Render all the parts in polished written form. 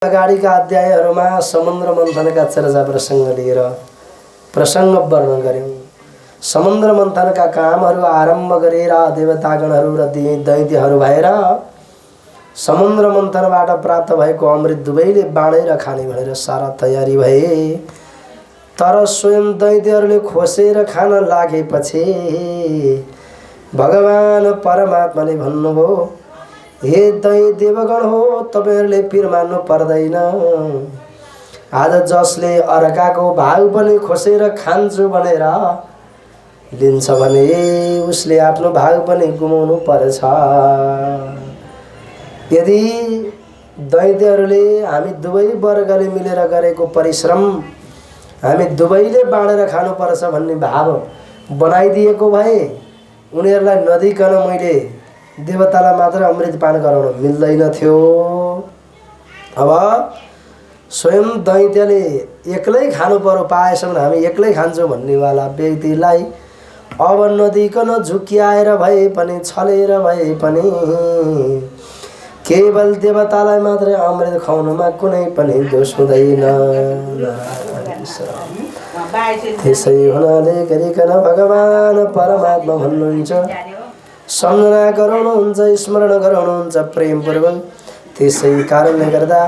अगाडिका अध्यायहरूमा समुद्र मन्थनका चर्चा प्रसङ्ग लिएर प्रसङ्ग वर्णन गर्यौँ। समुद्र मन्थनका कामहरू आरम्भ गरेर देवतागणहरू र दैत्यहरू भएर समुद्र मन्थनबाट प्राप्त भएको अमृत दुवैले बाँडेर खाने भनेर सारा तयारी भए। तर स्वयं दैत्यहरूले खोसेर खान लागेपछि भगवान परमात्माले भन्नुभयो, हे देवगण हो, तपाईहरुले पिर मान्नु पर्दैन। आज जसले अर्काको भाग पनि खोसेर खान्छु भनेर लिन्छ भने उसले आफ्नो भाग पनि गुमाउनु पर्छ। यदि दैत्यहरूले हामी दुवै वर्गले मिलेर गरेको परिश्रम हामी दुवैले बाँडेर खानुपर्छ भन्ने भाव बनाइदिएको भए उनीहरूलाई नदिकन मैले देवतालाई मात्र अमृत पान गराउन मिल्दैन थियो। अब स्वयं दैत्यले एक्लै खानु पर्यो, पाएसम्म हामी एक्लै खान्छौँ भन्नेवाला व्यक्तिलाई अब नदिकन झुक्याएर भए पनि छलेर भए पनि केवल देवतालाई मात्रै अमृत खुवाउनुमा कुनै पनि दोष हुँदैन। त्यसै हुनाले गरिकन भगवान परमात्मा भन्नुहुन्छ, सम्झना गराउनुहुन्छ, स्मरण गराउनुहुन्छ प्रेमपूर्वक। त्यसै कारणले गर्दा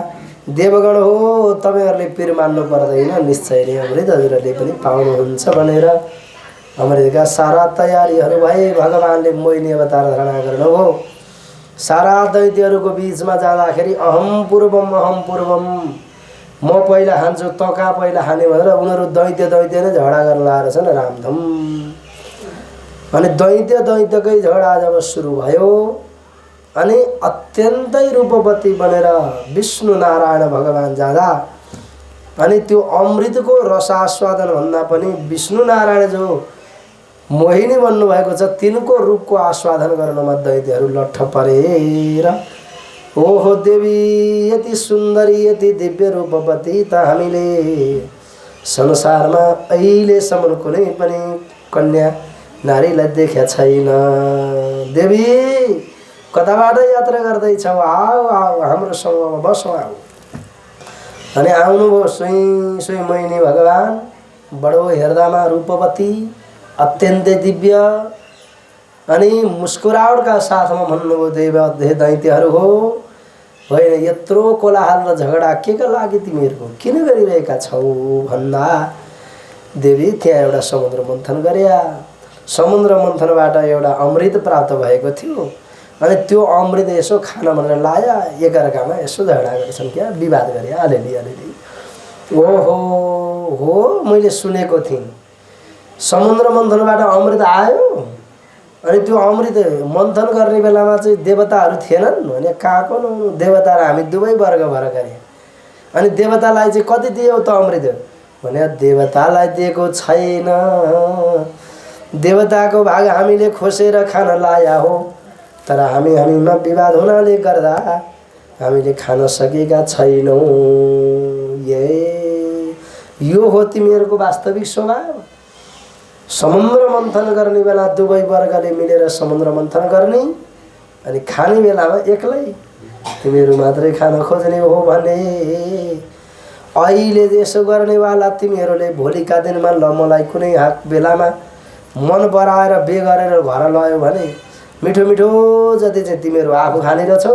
देवगण हो, तपाईहरुले पिर मान्नु पर्दैन, निश्चय नै अमृत हजुरहरूले पनि पाउनुहुन्छ भनेर अमृतका सारा तयारीहरू भए। भगवानले मोहिनी अवतार धारणा गर्नुभयो। सारा दैत्यहरूको बीचमा जाँदाखेरि अहम पूर्वम म पहिला खान्छु, त कहाँ पहिला खाने भनेर उनीहरू दैत्य नै झगडा गर्न लागेर छन् रामधम। अनि दैत्यकै झगडा जब सुरु भयो अनि अत्यन्तै रूपवती बनेर विष्णु नारायण भगवान जाँदा अनि त्यो अमृतको रसास्वादन भन्दा पनि विष्णु नारायण जो मोहिनी बन्नु भएको छ तिनको रूपको आस्वादन गर्नमा दैत्यहरू लट्ठ परेर, ओहो देवी, यति सुन्दरी यति दिव्य रूपवती त हामीले संसारमा अहिलेसम्म कुनै पनि कन्या नारीलाई देख्या छैन। देवी कताबाट यात्रा गर्दैछौ, आऊ आऊ हाम्रो समूहमा बसौँ आऊ। अनि आउनुभयो स्वयं मोहिनी भगवान, बडो हेर्दामा रूपवती, अत्यन्तै दिव्य। अनि मुस्कुरावटका साथमा भन्नुभयो, दैत्यहरू हो, होइन यत्रो कोलाहल र झगडा केका लागि तिमीहरूको किन गरिरहेका छौ भन्दा देवी त्यहाँ एउटा समुद्र मन्थन गर्या। समुद्र मन्थनबाट एउटा अमृत प्राप्त भएको थियो। अनि त्यो अमृत यसो खान भनेर लाया, एकअर्कामा यसो झगडा गर्छन्, क्या विवाद गरे अलिअलि। ओहो हो, मैले सुनेको थिएँ समुद्र मन्थनबाट अमृत आयो। अनि त्यो अमृत मन्थन गर्ने बेलामा चाहिँ देवताहरू थिएनन् भने कहाँको देवता र हामी दुवै वर्ग भएर गरे। अनि देवतालाई चाहिँ कति दियो त अमृत भने देवतालाई दिएको छैन, देवताको भाग हामीले खोसेर खान लाया हो। तर हामीमा विवाद हुनाले गर्दा हामीले खान सकेका छैनौँ। यो हो तिमीहरूको वास्तविक स्वभाव। समुद्र मन्थन गर्ने बेला दुवै वर्गले मिलेर समुद्र मन्थन गर्ने, अनि खाने बेलामा एक्लै तिमीहरू मात्रै खान खोज्ने हो भने अहिले यसो गर्नेवाला तिमीहरूले भोलिका दिनमा ल मलाई कुनै बेलामा मन बराएर बे गरेर घर लयो भने मिठो मिठो जति चाहिँ तिमीहरू आफू खाने रहेछौ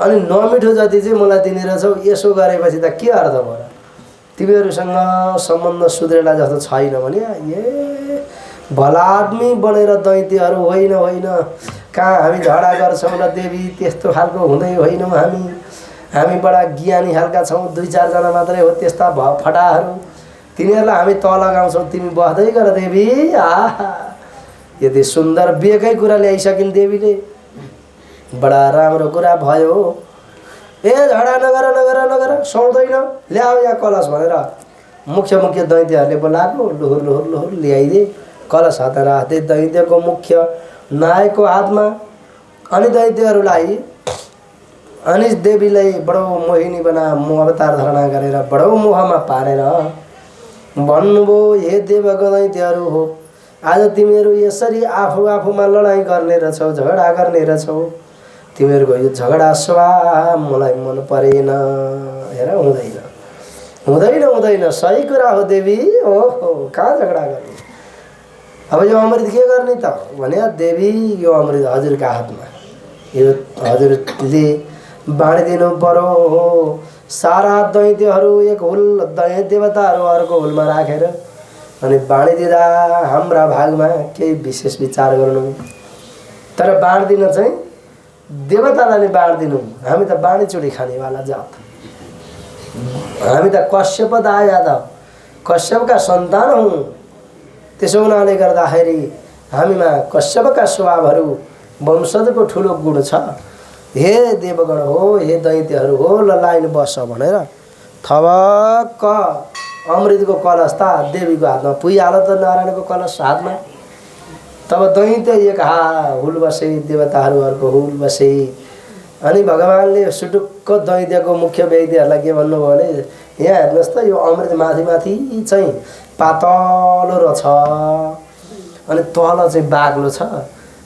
अनि नमिठो जति चाहिँ मलाई दिने रहेछौ। यसो गरेपछि त के अर्थ भयो? तिमीहरूसँग सम्बन्ध सुध्रेला जस्तो छैन भने भला आदमी बनेर दैत्यहरू होइन। कहाँ हामी झगडा गर्छौँ र देवी त्यस्तो खालको हुँदै होइनौँ। हामी बडा ज्ञानी खालका छौँ, 2-4 जना मात्रै हो त्यस्ता फटाहरू। तिनीहरूलाई हामी तल लगाउँछौँ, तिमी बस्दै गर देवी। यति सुन्दर बेकै कुरा ल्याइसकिन् देवीले, बडा राम्रो कुरा भयो। झगडा नगर सुहाउँदैन, ल्याऊ या कलश भनेर मुख्य दैत्यहरूले बोलाएको। लोहोर ल्याइदिए कलश हातेर हाते दैत्यको मुख्य नायकको हातमा। अनि दैत्यहरूलाई अनि देवीलाई बडो मोहिनी अवतार धारणा गरेर बडो मोहमा पारेर भन्नुभयो, हे देवको दैत्यहरू हो, आज तिमीहरू यसरी आफूमा लडाइँ गर्ने रहेछौ, झगडा गर्ने रहेछौ। तिमीहरूको यो झगडा स्वभाव मलाई मन परेन। हेर हुँदैन सही कुरा हो देवी। ओहो कहाँ झगडा गर्ने। अब यो अमृत के गर्ने त भने देवी यो अमृत हजुरका हातमा, यो हजुरले बाँडिदिनु पर्यो हो। सारा दैत्यहरू एक हुल, दैत्य देवताहरू अर्को हुलमा राखेर अनि बाँडिदिँदा हाम्रा भागमा केही विशेष विचार गर्नु। तर बाँडिदिन चाहिँ देवतालाई बाँडिदिनु। हामी त बाँडीचुडी खानेवाला जात, हामी त कश्यप दाया त कश्यपका सन्तान हौँ। त्यसो हुनाले गर्दाखेरि हामीमा कश्यपका स्वभावहरू वंशजको ठुलो गुण छ। हे देवगण हो, हे दैत्यहरू हो, ल लाइन बस भनेर थवक्क अमृतको कलश त देवीको हातमा पुगिहाल्यो त नारायणको कलश हातमा। तब दैत्य एक हुल बसे, देवताहरू अर्को हुल बसे। अनि भगवान्ले सुटुक्क दैत्यको मुख्य व्यक्तिहरूलाई के भन्नुभयो भने यहाँ हेर्नुहोस् त यो अमृत माथि माथि चाहिँ पातलो रहेछ अनि तल चाहिँ बाग्लो छ।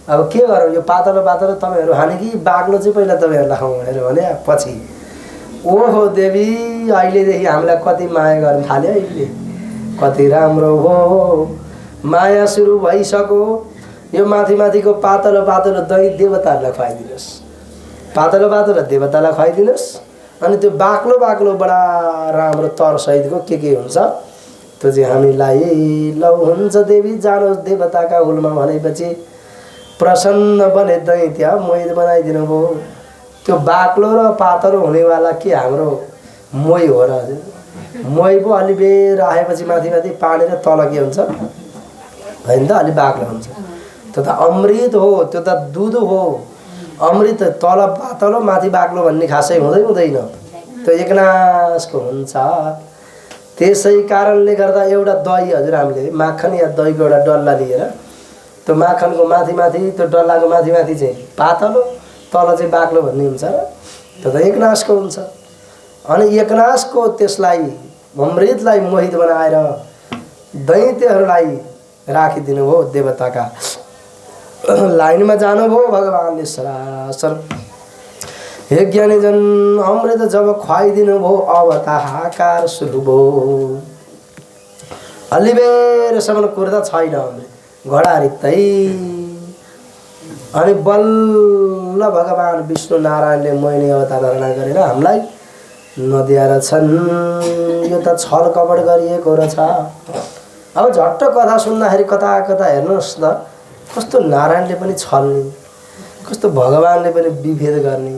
अब के गरौँ, यो पातलो पातलो तपाईँहरू खाने कि बाग्लो चाहिँ पहिला तपाईँहरूलाई खाउँ भनेर भने पछि ओहो देवी अहिलेदेखि हामीलाई कति माया गर्न थाल्यो, अहिले कति राम्रो हो माया सुरु भइसक्यो। यो माथि माथिको पातलो पातलो दही देवताहरूलाई खुवाइदिनुहोस्, पातलो पातलो देवतालाई खुवाइदिनुहोस्। अनि त्यो बाक्लो बाक्लो बडा राम्रो तरसहितको के हुन्छ त्यो चाहिँ हामीलाई लौ हुन्छ देवी जानुहोस् देवताका हुलमा भनेपछि प्रसन्न बने दैत्य मोहित बनाइदिनु भयो। त्यो बाक्लो र पातलो हुनेवाला के हाम्रो मोही हो र हजुर। मोही पो अलि बेर आएपछि माथि माथि पानी र तल के हुन्छ होइन त अलि बाक्लो हुन्छ। त्यो त अमृत हो, त्यो त दुध हो। अमृत तल पातलो माथि बाक्लो भन्ने खासै हुँदैन, त्यो एकनासको हुन्छ। त्यसै कारणले गर्दा एउटा दही हजुर हामीले माखन या दहीको एउटा डल्ला लिएर त्यो माखनको माथि माथि त्यो डल्लाको माथि माथि चाहिँ पातलो तल चाहिँ बाक्लो भन्ने हुन्छ र त्यो त एकनासको हुन्छ। अनि एकनासको त्यसलाई अमृतलाई मोहित बनाएर दैत्यहरूलाई राखिदिनु भयो। देवताका लाइनमा जानुभयो भगवान्ले सरासर। हे ज्ञानीजन अमृत जब खुवाइदिनु भयो अब त हाहाकार सुरु भयो। अलि बेरसम्म कुर्दा छैन अमृत, घडा रित्तै। अनि बल्ल भगवान् विष्णु नारायणले मोहिनी अवतार धारणा गरेर हामीलाई नदिएर छन्। यो त छल कपट गरिएको रहेछ। अब झट्ट कथा सुन्दाखेरि कता कता हेर्नुहोस् त कस्तो नारायणले पनि छल्ने, कस्तो भगवान्ले पनि विभेद गर्ने,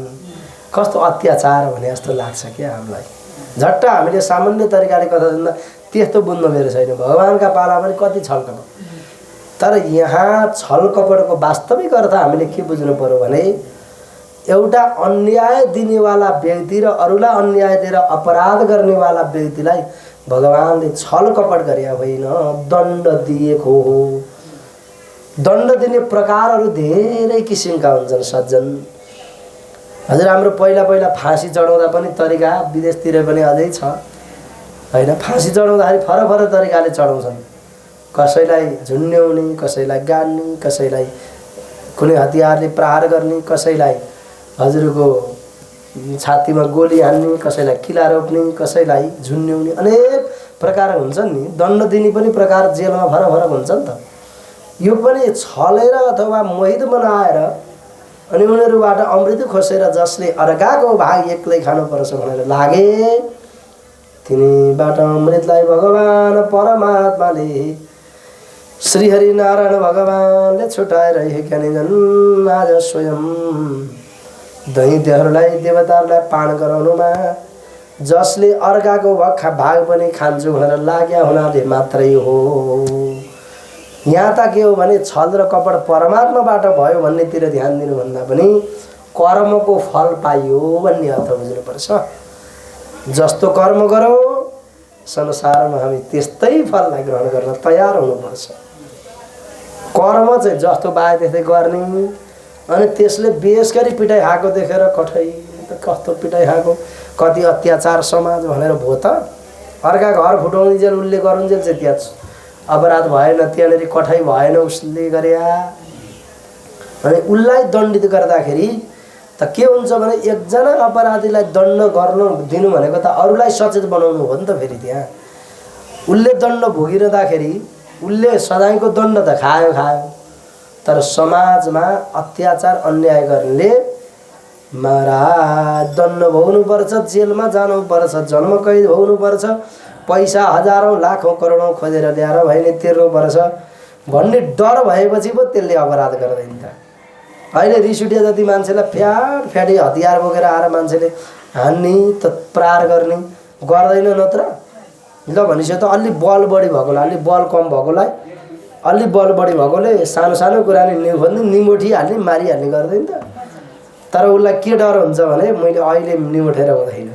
कस्तो अत्याचार भने जस्तो लाग्छ क्या हामीलाई। झट्ट हामीले सामान्य तरिकाले कथा सुन्दा त्यस्तो बुझ्नु मेरो छैन। भगवान्का पाला पनि कति छल कपट, तर यहाँ छल कपटको वास्तविक अर्थ हामीले के बुझ्नु पर्यो भने एउटा अन्याय दिनेवाला व्यक्ति र अरूलाई अन्याय दिएर अपराध गर्नेवाला व्यक्तिलाई भगवान्ले छल कपट गरे होइन, दण्ड दिएको हो। दण्ड दिने प्रकारहरू धेरै किसिमका हुन्छन् सज्जन हजुर। हाम्रो पहिला पहिला फाँसी चढाउँदा पनि तरिका विदेशतिर पनि अझै छ होइन। फाँसी चढाउँदाखेरि फरक फरक तरिकाले चढाउँछन्। कसैलाई झुन्ड्याउने, कसैलाई गाड्ने, कसैलाई कुनै हतियारले प्रहार गर्ने, कसैलाई हजुरको छातीमा गोली हान्ने, कसैलाई किला रोप्ने, कसैलाई झुन्ड्याउने, अनेक प्रकार हुन्छन् नि। दण्ड दिने पनि प्रकार जेलमा फरक फरक हुन्छ नि त। यो पनि छलेर अथवा मोहित बनाएर अनि उनीहरूबाट अमृत खोसेर जसले अर्काको भाग एक्लै खानुपर्छ भनेर लागे तिनीबाट अमृतलाई भगवान् परमात्माले श्रीहरि नारायण भगवान्ले छुटाएर ज्ञानीजन आज स्वयं दैत्यहरूलाई देवताहरूलाई पान गराउनुमा जसले अर्काको भाग पनि खान्छु भनेर लाग्या हुनाले मात्रै हो। यहाँ त के हो भने छल र कपट परमात्माबाट भयो भन्नेतिर ध्यान दिनुभन्दा पनि कर्मको फल पाइयो भन्ने अर्थ बुझ्नुपर्छ। जस्तो कर्म गरौ संसारमा हामी त्यस्तै फललाई ग्रहण गर्न तयार हुनुपर्छ। कर्म चाहिँ जस्तो बाए त्यस्तै गर्ने। अनि त्यसले बेस गरी पिटाइ खाएको देखेर कठै त कस्तो पिटाइ खाएको, कति अत्याचार समाज भनेर भो त अर्का घर फुटाउने जेल उसले गरुन्जेल चाहिँ त्यहाँ अपराध भएन, त्यहाँनिर कठै भएन उसले गरे। अनि उसलाई दण्डित गर्दाखेरि त के हुन्छ भने एकजना अपराधीलाई दण्ड गर्न दिनु भनेको त अरूलाई सचेत बनाउनु हो नि त। फेरि त्यहाँ उसले दण्ड भोगिरहँदाखेरि उसले सजायको दण्ड त खायो, तर समाजमा अत्याचार अन्याय गर्नेले महाराज दण्ड भोग्नुपर्छ, जेलमा जानुपर्छ, जन्मकैद हुनुपर्छ, पैसा हजारौँ लाखौँ करोडौँ खोजेर ल्याएर भएन तिर्नुपर्छ भन्ने डर भएपछि पो त्यसले अपराध गर्दैन त। अहिले रिस उठे जति मान्छेलाई फ्याटी हतियार बोकेर आएर मान्छेले हान्ने त प्रहार गर्ने गर्दैन नत्र। ल भनेपछि त अलि बल बढी भएकोलाई, अलि बल कम भएकोलाई, अलि बल बढी भएकोले सानो सानो कुराले निमोठी हाल्ने मारिहाल्ने गर्दैन त। तर उसलाई के डर हुन्छ भने मैले अहिले निमोठेर हुँदैन,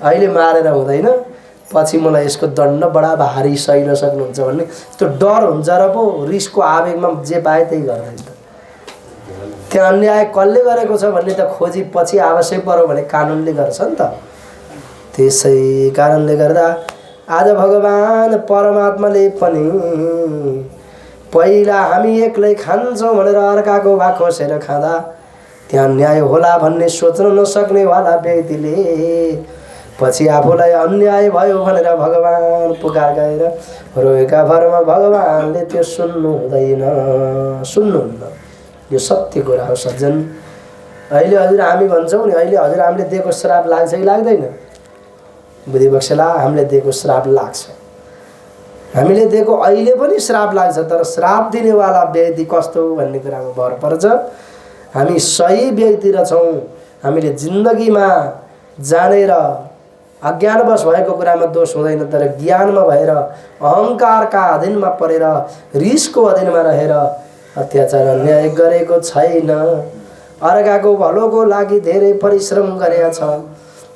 अहिले मारेर हुँदैन, पछि मलाई यसको दण्ड बडा भारी सहिन सक्नुहुन्छ भन्ने त्यो डर हुन्छ र पो रिसको आवेगमा जे पाए त्यही गर्दैन त। त्यहाँ अन्याय कसले गरेको छ भन्ने त खोजी पछि आवश्यक पर्यो भने कानुनले गर्छ नि त। त्यसै कारणले गर्दा आज भगवान परमात्माले पनि पहिला हामी एक्लै खान्छौँ भनेर अर्काको भाग खोसेर खाँदा त्यहाँ न्याय होला भन्ने सोच्न नसक्नेवाला व्यक्तिले पछि आफूलाई अन्याय भयो भनेर भगवान पुकार गएर रोएका भरमा भगवानले त्यो सुन्नुहुन्न। यो सत्य कुरा हो सज्जन। अहिले हजुर हामी भन्छौँ नि, अहिले हजुर हामीले दिएको श्राप लाग्छ कि लाग्दैन? बुद्धिबक्सेला हामीले दिएको श्राप लाग्छ। हामीले दिएको अहिले पनि श्राप लाग्छ, तर श्राप दिनेवाला व्यक्ति कस्तो भन्ने कुरामा भर पर्छ। हामी सही व्यक्ति रहेछौँ, हामीले जिन्दगीमा जानेर अज्ञानवश भएको कुरामा दोष हुँदैन, तर ज्ञानमा भएर अहङ्कारका अधीनमा परेर रिसको अधीनमा रहेर अत्याचार अन्याय गरेको छैन। अर्काको भलोको लागि धेरै परिश्रम गरेका छ,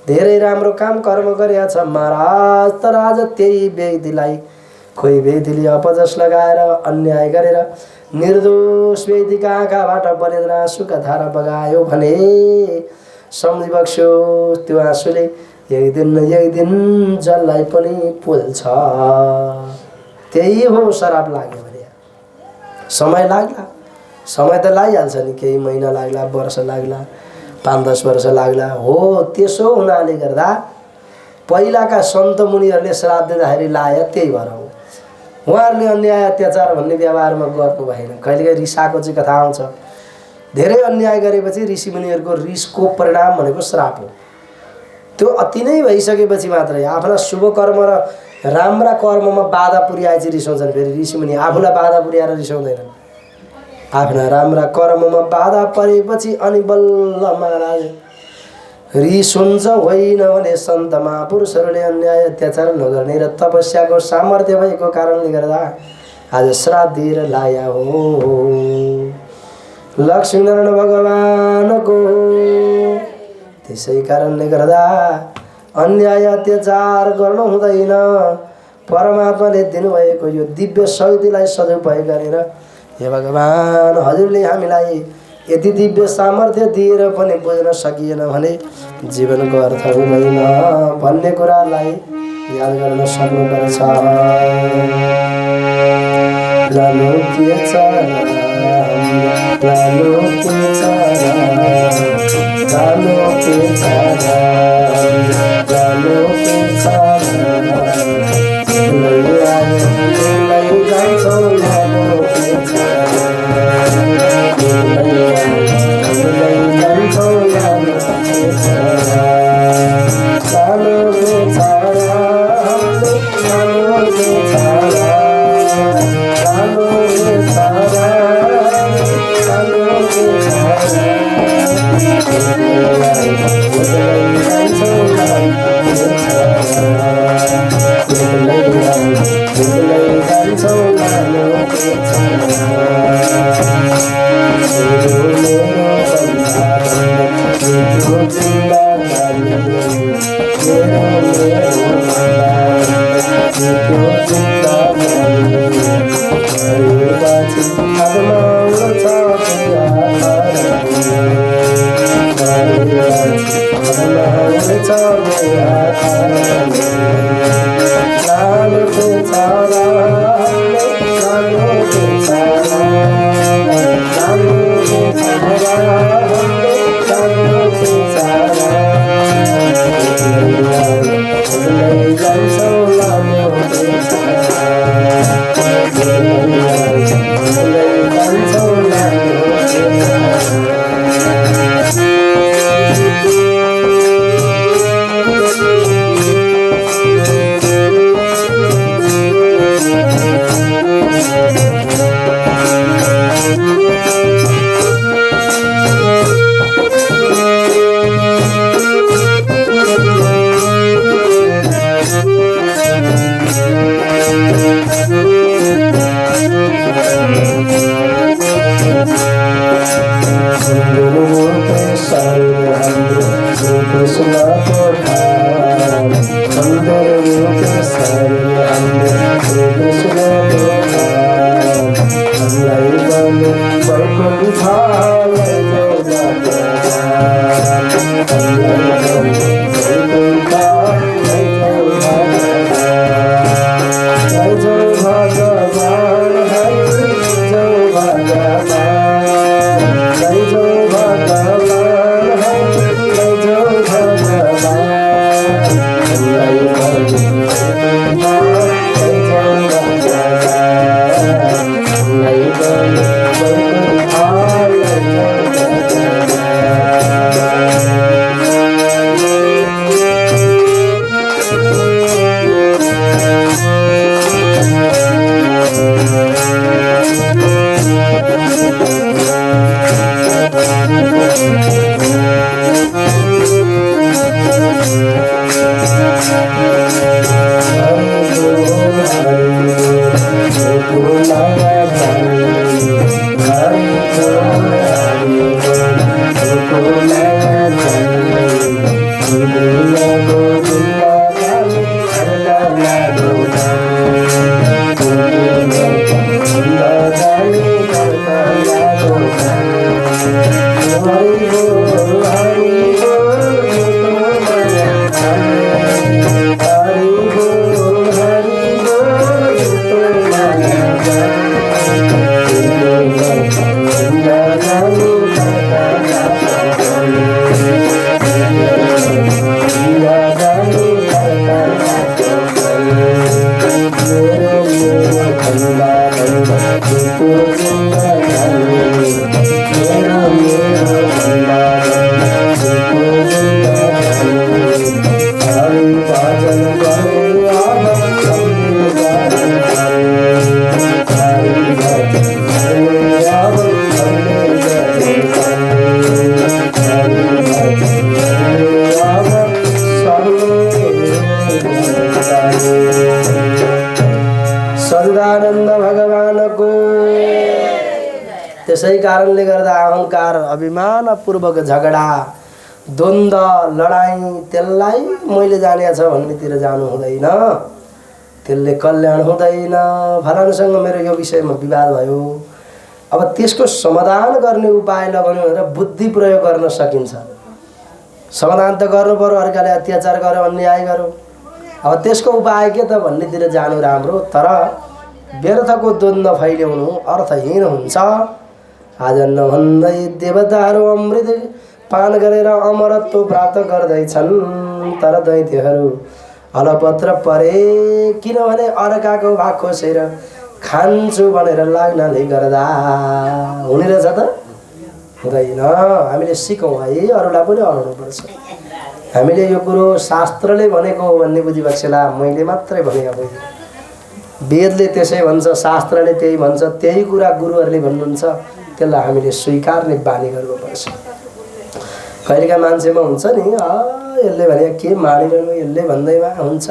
धेरै राम्रो काम कर्म गरेका छ महाराज। तर आज त्यही व्यक्तिलाई कोही व्यक्तिले अपजस लगाएर अन्याय गरेर निर्दोष व्यक्तिका आँखाबाट बनेर आँसुका धारा बगायो भने सम्झिबक्स्यो त्यो आँसुले एक दिन न एक दिन जसलाई पनि पोल्छ। त्यही हो श्राप लाग्यो भने। समय लाग्ला, समय त लागिहाल्छ नि, केही महिना लाग्ला, वर्ष लाग्ला, 5-10 वर्ष लाग्ला। हो त्यसो हुनाले गर्दा पहिलाका सन्त मुनिहरूले श्राप दिँदाखेरि लाए त्यही भएर हो। उहाँहरूले अन्याय अत्याचार भन्ने व्यवहारमा गर्नु भएन। कहिलेकाहीँ रिसाको चाहिँ कथा आउँछ। धेरै अन्याय गरेपछि ऋषिमुनिहरूको रिसको परिणाम भनेको श्राप हो। त्यो अति नै भइसकेपछि मात्रै आफ्ना शुभ कर्म र राम्रा कर्ममा बाधा पुर्याए चाहिँ रिसाउँछन्। फेरि ऋषिमुनि आफूलाई बाधा पुर्याएर रिसाउँदैनन्, आफ्ना राम्रा कर्ममा बाधा परेपछि अनि बल्ल महाराज रिस हुन्छ। होइन भने सन्त महापुरुषहरूले अन्याय अत्याचार नगर्ने र तपस्याको सामर्थ्य भएको कारणले गर्दा आज श्राप दिएर लाया हो। लक्ष्मीनारायण भगवानको त्यसै कारणले गर्दा अन्याय अत्याचार गर्नु हुँदैन। परमात्माले दिनुभएको यो दिव्य शक्तिलाई सदुपयोग गरेर हे भगवान हजुरले हामीलाई यति दिव्य सामर्थ्य दिएर पनि बुझ्न सकिएन भने जीवनको अर्थ हुँदैन भन्ने कुरालाई याद गर्न सक्नुपर्छ। लानु के छ लानु के छ लानु के छ लानु के छ लै जान्छौँ लानु के छ लै जान्छौँ लानु के छ लानु के छ लानु के छ सच्चिदानन्द भगवानको। त्यसै कारणले गर्दा अहंकार अभिमानपूर्वक झगडा द्वन्द्व लडाईँ त्यसलाई मैले जाने छ भन्नेतिर जानु हुँदैन, त्यसले कल्याण हुँदैन। फलानुसँग मेरो यो विषयमा विवाद भयो, अब त्यसको समाधान गर्ने उपाय लगाउनु भनेर बुद्धि प्रयोग गर्न सकिन्छ। समाधान त गर्नु पर्यो, अर्काले अत्याचार गर्यो, अन्याय गर्यो, अब त्यसको उपाय के त भन्नेतिर जानु राम्रो। तर व्यर्थको द्वन्द्व फैल्याउनु अर्थहीन हुन्छ। आज नभन्दै देवताहरू अमृत पान गरेर अमरत्व प्राप्त गर्दैछन्, तर दैत्यहरू अलपत्र परे, किनभने अर्काको भाग खोसेर खान्छु भनेर लाग्नाले गर्दा। हुने रहेछ त हुँदैन। हामीले सिकौँ है, अरूलाई पनि अराउनुपर्छ। हामीले यो कुरो शास्त्रले भनेको हो भन्ने बुझिबक्सेला, मैले मात्रै भने होइन। वेदले त्यसै भन्छ, शास्त्रले त्यही भन्छ, त्यही कुरा गुरुहरूले भन्नुहुन्छ, त्यसलाई हामीले स्वीकार्ने बानी गर्नुपर्छ। कहिलेका मान्छेमा हुन्छ नि, यसले भने के मानिरहनु, यसले भन्दैमा हुन्छ,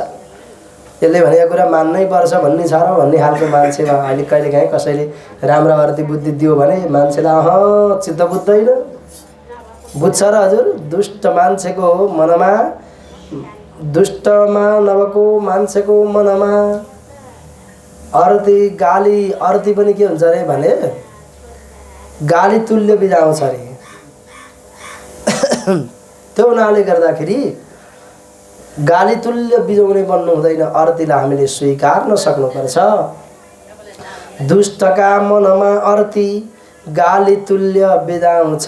यसले भनेको कुरा मान्नै पर्छ भन्ने छ र भन्ने खालको मान्छेमा अहिले कहिलेकाहीँ कसैले राम्रो अर्थी बुद्धि दियो भने मान्छेलाई चित्त बुझ्दैन। बुझ्छ र हजुर? दुष्ट मान्छेको मनमा, दुष्टमा नभएको मान्छेको मनमा अर्थी गाली, अर्थी पनि के हुन्छ अरे भने गाली तुल्य बिजाउँछ अरे। त्यो हुनाले गर्दाखेरि गाली तुल्य बिजाउने बन्नु हुँदैन, अर्थीलाई हामीले स्वीकार्न सक्नुपर्छ। दुष्टका मनमा अर्थी गाली तुल्य बिजाउँछ,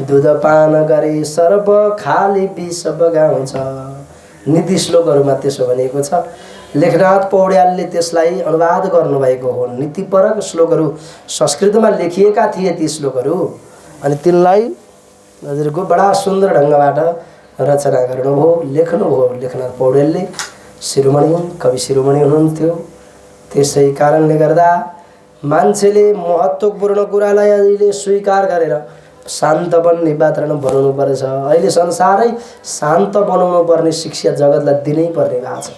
दूध पान गरे सर्प खाली विष बगाउँछ। नीति श्लोकहरूमा त्यसो भनेको छ। लेखनाथ पौड्यालले त्यसलाई अनुवाद गर्नुभएको हो। नीतिपरक श्लोकहरू संस्कृतमा लेखिएका थिए ती श्लोकहरू, अनि तिनलाई हजुरको बडा सुन्दर ढङ्गबाट रचना गर्नुभयो, लेख्नुभयो लेखनाथ पौड्यालले। शिरोमणि, कवि शिरोमणि हुनुहुन्थ्यो। त्यसै कारणले गर्दा मान्छेले महत्त्वपूर्ण कुरालाई अहिले स्वीकार गरेर शान्त बन्ने वातावरण बनाउनु पर्छ। अहिले संसारै शान्त बनाउनु पर्ने शिक्षा जगतलाई दिनै पर्ने भएको छ।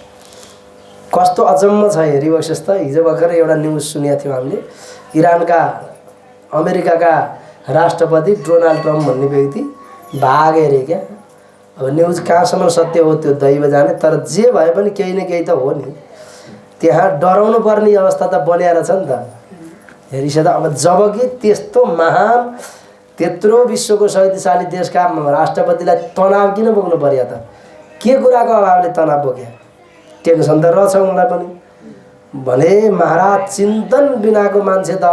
कस्तो अचम्म छ हेरिबक्सेस् त। हिजो भर्खर एउटा न्युज सुनेको थियौँ हामीले, इरानका अमेरिकाका राष्ट्रपति डोनाल्ड ट्रम्प भन्ने व्यक्ति भागे अरे क्या। अब न्युज कहाँसम्म सत्य हो त्यो दैव जाने, तर जे भए पनि केही न केही त हो नि। त्यहाँ डराउनु पर्ने अवस्था त बनिएर छ नि त। हेरिस त अब जबकि त्यस्तो महान, त्यत्रो विश्वको शक्तिशाली देशका राष्ट्रपतिलाई तनाव किन बोक्नु पर्यो त? के कुराको अभावले तनाव बोक्यो? टेन्सन त रहेछ उनलाई पनि भने। महाराज चिन्तन बिनाको मान्छे त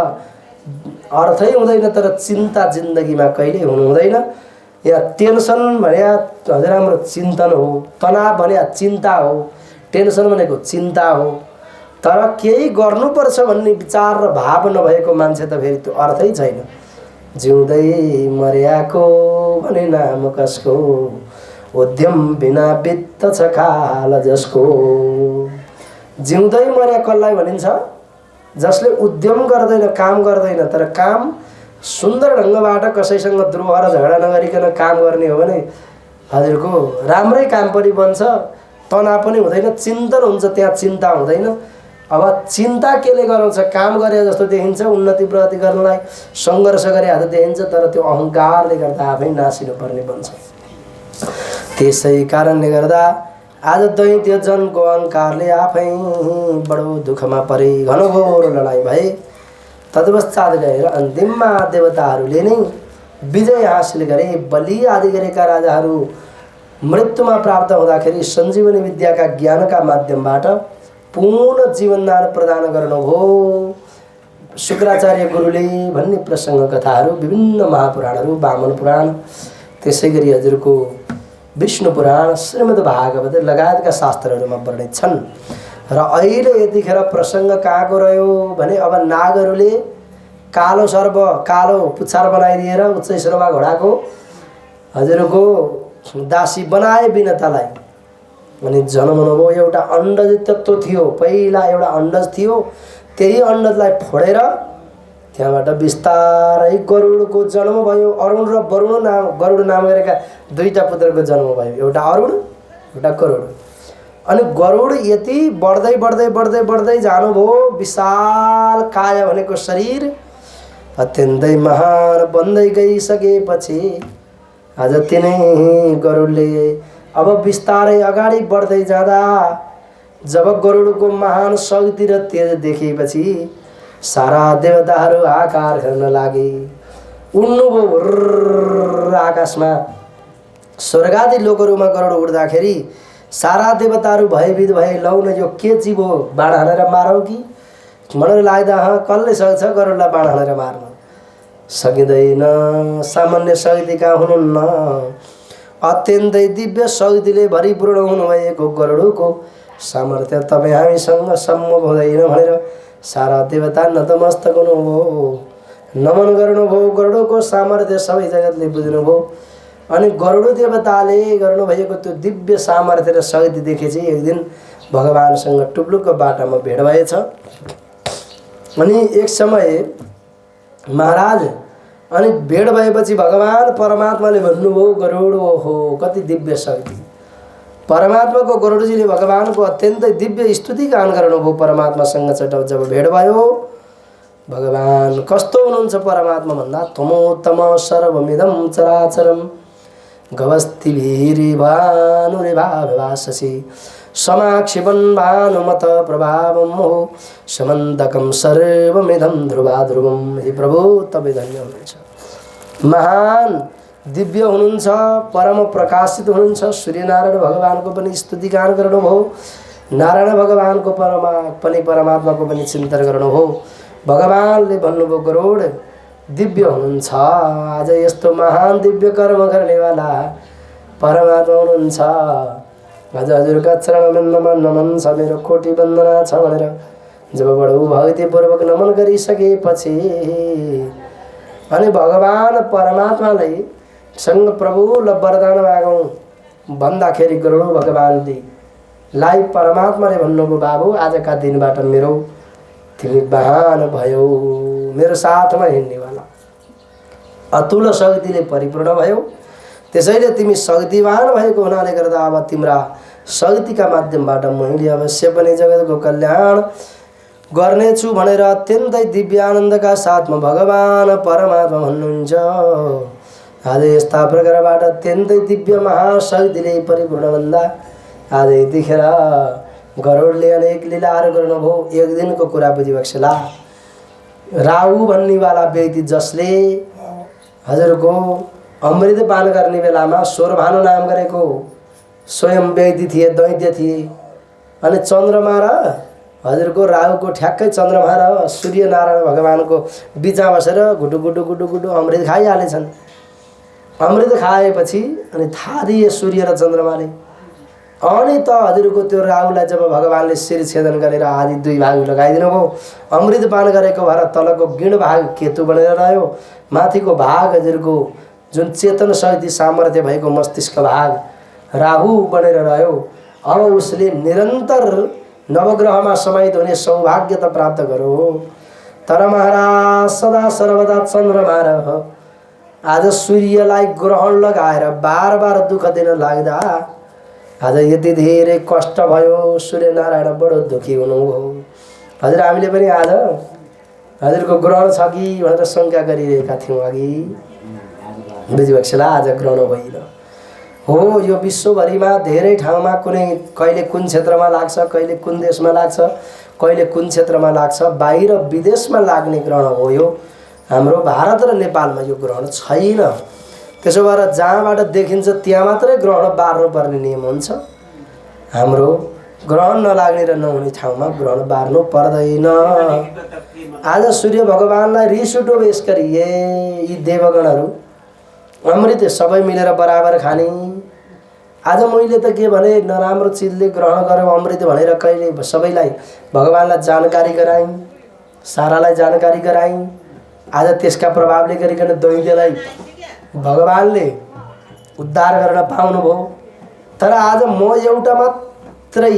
अर्थै हुँदैन, तर चिन्ता जिन्दगीमा कहिल्यै हुनु हुँदैन। या टेन्सन भने हजुर हाम्रो चिन्तन हो, तनाव भने चिन्ता हो, टेन्सन भनेको चिन्ता हो। तर केही गर्नुपर्छ भन्ने विचार र भाव नभएको मान्छे त फेरि त्यो अर्थै छैन। जिउँदै मर्याको भने नाम कसको, उद्यम बिना वित्त छ काल जसको। जिउँदै मर्या कसलाई भनिन्छ? जसले उद्यम गर्दैन, काम गर्दैन। तर काम सुन्दर ढङ्गबाट कसैसँग द्रोह र झगडा नगरिकन काम गर्ने हो भने हजुरको राम्रै काम पनि बन्छ, तनाव पनि हुँदैन, चिन्तन हुन्छ, त्यहाँ चिन्ता हुँदैन। अब चिन्ता केले गराउँछ? काम गरे जस्तो देखिन्छ, उन्नति प्रगति गर्नलाई सङ्घर्ष गरे जस्तो देखिन्छ, तर त्यो अहङ्कारले गर्दा आफै नासिनुपर्ने बन्छ। त्यसै कारणले गर्दा आज दैत्य जनको अहङ्कारले आफै बडो दुःखमा परे, घनघोर लडाइँ भए। तत्पश्चात गएर अन्तिममा देवताहरूले नै विजय हासिल गरे। बलि आदि गरेका राजाहरू मृत्युमा प्राप्त हुँदाखेरि सञ्जीवनी विद्याका ज्ञानका माध्यमबाट पूर्ण जीवनदान प्रदान गर्नुभयो। शुक्राचार्य गुरुले भन्ने प्रसङ्ग कथाहरू विभिन्न महापुराणहरू, वामन पुराण, त्यसै गरी हजुरको विष्णु पुराण, श्रीमद् भागवत लगायतका शास्त्रहरूमा वर्णित छन्। र अहिले यतिखेर प्रसङ्ग कहाँको रह्यो भने अब नागहरूले कालो सर्प, कालो पुच्छार बनाइदिएर उच्च श्रवा घोडाको हजुरको दासी बनाए विनतालाई। अनि जन्मनुभयो। एउटा अण्डज तत्त्व थियो, पहिला एउटा अण्डज थियो, त्यही अण्डजलाई फोडेर त्यहाँबाट बिस्तारै गरुडको जन्म भयो। अरुण र वरुण नाम, गरुड नाम गरेका दुईटा पुत्रको जन्म भयो, एउटा अरुण एउटा गरुड। अनि गरुड यति बढ्दै बढ्दै बढ्दै बढ्दै जानुभयो, विशाल काया भनेको शरीर अत्यन्तै महान बन्दै गइसकेपछि आज तिनै गरुडले अब बिस्तारै अगाडि बढ्दै जाँदा जब गरुडको महान शक्ति र तेज देखेपछि सारा देवताहरू आकार गर्न लागे। उड्नुभयो आकाशमा। स्वर्गादि लोकहरूमा गरुड उड्दाखेरि सारा देवताहरू भयभीत भए। लौ न यो के जीव हो, बाण हानेर मारौँ कि भनेर लाग्दा कसले सक्छ गरुडलाई बाण हानेर मार्न? सकिँदैन। सामान्य शक्तिका हुनुहुन्न, अत्यन्तै दिव्य शक्तिले भरिपूर्ण हुनुभएको गरुडको सामर्थ्य तपाईँ हामीसँग सम्भव हुँदैन भनेर सारा देवता नतमस्तक हुनुभयो, नमन गर्नुभयो। गरुडको सामर्थ्य सबै जगतले बुझ्नुभयो। अनि गरुड देवताले गर्नुभएको त्यो दिव्य सामर्थ्य र शक्ति देखेपछि एक दिन भगवानसँग टुप्लुको बाटामा भेट भएछ। अनि एक समय महाराज अनि भेट भएपछि भगवान परमात्माले भन्नुभयो, गरुड ओहो कति दिव्य शक्ति। परमात्माको गरुडजीले भगवानको अत्यन्तै दिव्य स्तुति गान गर्नुभयो परमात्मासँग। जब भेट भयो, भगवान कस्तो हुनुहुन्छ परमात्मा भन्दा तमोत्तम सर्वमिदं चराचरम गवस्तिभिरिभानुरिभावभाससि समाक्षिपन् भानुमत प्रभावं हो समन्तकं सर्वमिदं ध्रुवा ध्रुवं। हे प्रभु तपाईँ धन्य हुनुहुन्छ, महान दिव्य हुनुहुन्छ, परम प्रकाशित हुनुहुन्छ। सूर्यनारायण भगवानको पनि स्तुति गान गर्नुभयो, नारायण भगवानको परमात्माको पनि चिन्तन गर्नुभयो। भगवानले भन्नुभयो गरुड दिव्य हुनुहुन्छ, आज यस्तो महान दिव्य कर्म गर्नेवाला परमात्मा हुनुहुन्छ। आज हजुरका चरणमा नमन छ, मेरो कोटि वन्दना छ भनेर जब बडो भक्तिपूर्वक नमन गरिसकेपछि अनि भगवान परमात्मालाई सँग प्रभु ल वरदान मागौँ भन्दाखेरि गरुड भगवानले लाई परमात्माले भन्नुभयो, बाबु आजका दिनबाट मेरो तिमी महान भयो, मेरो साथमा हिँड्नेवाला अतुल शक्तिले परिपूर्ण भयो। त्यसैले तिमी शक्तिवान भएको हुनाले गर्दा अब तिम्रा शक्तिका माध्यमबाट मैले अवश्य पनि जगतको कल्याण गर्नेछु भनेर अत्यन्तै दिव्य आनन्दका साथमा भगवान परमात्मा भन्नुहुन्छ। आज यस्ता प्रकारबाट अत्यन्तै दिव्य महाशक्तिले परिपूर्ण भन्दा आज यतिखेर गरुडले अनेक लीलाहरू गर्नुभयो। एक दिनको कुरा बुझिबक्सला। राहु भन्नेवाला व्यक्ति जसले हजुरको अमृत पान गर्ने बेलामा स्वरभानु नाम गरेको स्वयं व्यक्ति थिए, दैत्य थिए। अनि चन्द्रमा र हजुरको राहुको ठ्याक्कै चन्द्रमा र सूर्यनारायण भगवानको बिचमा बसेर गुडु गुडु गुडु गुडु अमृत खाइहालेछन्। अमृत खाएपछि अनि थाहा दिए सूर्य र चन्द्रमाले। अनि त हजुरको त्यो राहुलाई जब भगवानले शिर छेदन गरेर आदि 2 भाग लगाइदिनु भयो, अमृत पान गरेको भएर तलको गिण भाग केतु बनेर रह्यो, माथिको भाग हजुरको जुन चेतन शक्ति सामर्थ्य भएको मस्तिष्क भाग राहु बनेर रह्यो। अब उसले निरन्तर नवग्रहमा समाहित हुने सौभाग्य त प्राप्त गरो। तर महाराज सदा सर्वदा चन्द्रमा र आज सूर्यलाई ग्रहण लगाएर बार बार दुःख दिन लाग्दा आज यति धेरै कष्ट भयो। सूर्यनारायण बडो दुखी हुनुभयो। हजुर हामीले पनि आज हजुरको ग्रहण छ कि भनेर शङ्का गरिरहेका थियौँ अघि। बुझिभक्सला आज ग्रहण होइन हो। यो विश्वभरिमा धेरै ठाउँमा कुनै कहिले कुन क्षेत्रमा लाग्छ, कहिले कुन देशमा लाग्छ, कहिले कुन क्षेत्रमा लाग्छ, बाहिर विदेशमा लाग्ने ग्रहण हो यो। हाम्रो भारत र नेपालमा यो ग्रहण छैन। त्यसो भएर जहाँबाट देखिन्छ त्यहाँ मात्रै ग्रहण बार्नुपर्ने नियम हुन्छ। हाम्रो ग्रहण नलाग्ने र नहुने ठाउँमा ग्रहण बार्नु पर्दैन। आज सूर्य भगवानलाई रिस उठ्यो बेस गरिए यी देवगणहरू अमृत सबै मिलेर बराबर खाने। आज मैले त के भने नराम्रो चिजले ग्रहण गर्यो अमृत भनेर कहिले सबैलाई भगवानलाई जानकारी गराएँ, सारालाई जानकारी गराएँ। आज त्यसका प्रभावले गरिकन दैत्यलाई भगवानले उद्धार गर्न पाउनुभयो। तर आज म एउटा मात्रै